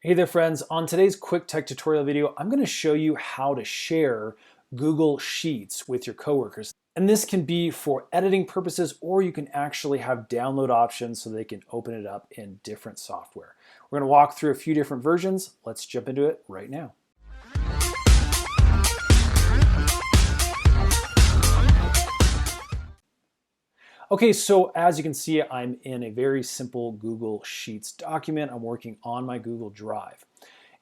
Hey there friends, on today's quick tech tutorial video, I'm going to show you how to share Google Sheets with your coworkers. And this can be for editing purposes, or you can actually have download options so they can open it up in different software. We're going to walk through a few different versions. Let's jump into it right now. Okay, so as you can see, I'm in a very simple Google Sheets document. I'm working on my Google Drive.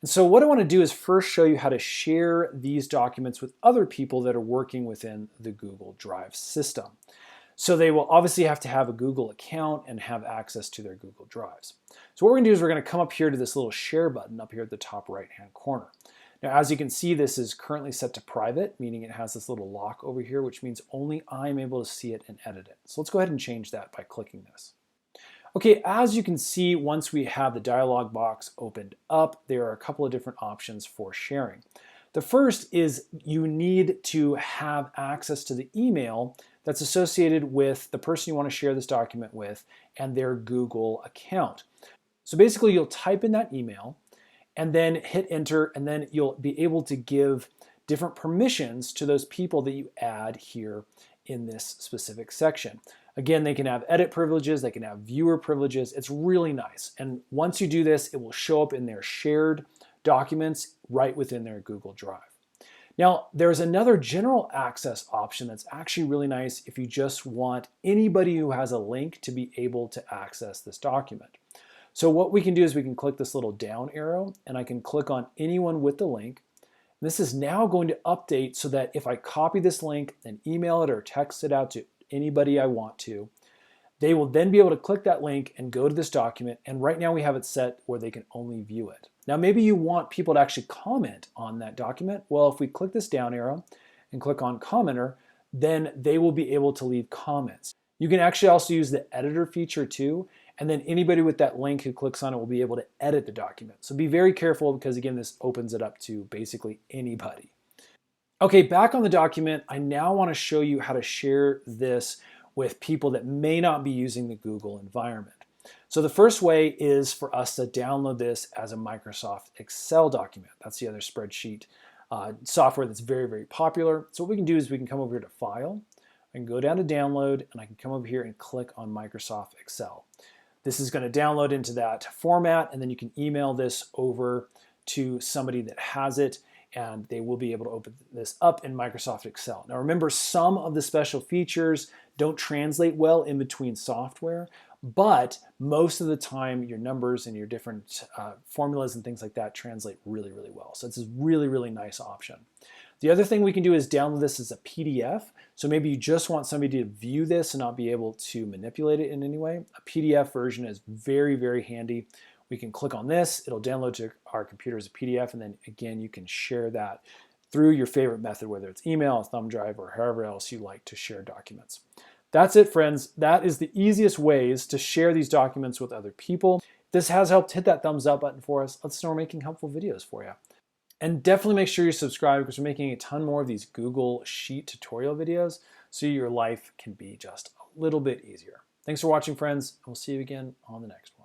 And so what I want to do is first show you how to share these documents with other people that are working within the Google Drive system. So they will obviously have to have a Google account and have access to their Google Drives. So what we're going to do is we're going to come up here to this little share button up here at the top right-hand corner. Now, as you can see, this is currently set to private, meaning it has this little lock over here, which means only I'm able to see it and edit it. So let's go ahead and change that by clicking this. Okay, as you can see, once we have the dialog box opened up, there are a couple of different options for sharing. The first is you need to have access to the email that's associated with the person you want to share this document with and their Google account. So basically, you'll type in that email and then hit enter, and then you'll be able to give different permissions to those people that you add here in this specific section. Again, they can have edit privileges, they can have viewer privileges. It's really nice. And once you do this, it will show up in their shared documents right within their Google Drive. Now, there's another general access option that's actually really nice if you just want anybody who has a link to be able to access this document. So what we can do is we can click this little down arrow, and I can click on anyone with the link. This is now going to update so that if I copy this link and email it or text it out to anybody I want to, they will then be able to click that link and go to this document. And right now we have it set where they can only view it. Now maybe you want people to actually comment on that document. Well, if we click this down arrow and click on commenter, then they will be able to leave comments. You can actually also use the editor feature too, and then anybody with that link who clicks on it will be able to edit the document. So be very careful because again, this opens it up to basically anybody. Okay, back on the document, I now want to show you how to share this with people that may not be using the Google environment. So the first way is for us to download this as a Microsoft Excel document. That's the other spreadsheet software that's very, very popular. So what we can do is we can come over here to File, I can go down to Download, and I can come over here and click on Microsoft Excel. This is going to download into that format, and then you can email this over to somebody that has it, and they will be able to open this up in Microsoft Excel. Now remember, some of the special features don't translate well in between software, but most of the time your numbers and your different formulas and things like that translate really, really well. So it's a really, really nice option. The other thing we can do is download this as a PDF. So maybe you just want somebody to view this and not be able to manipulate it in any way. A PDF version is very, very handy. We can click on this, it'll download to our computer as a PDF, and then again, you can share that through your favorite method, whether it's email, a thumb drive, or however else you like to share documents. That's it, friends. That is the easiest ways to share these documents with other people. If this has helped, hit that thumbs up button for us. Let's know we're making helpful videos for you. And definitely make sure you subscribe because we're making a ton more of these Google Sheet tutorial videos so your life can be just a little bit easier. Thanks for watching, friends, and we'll see you again on the next one.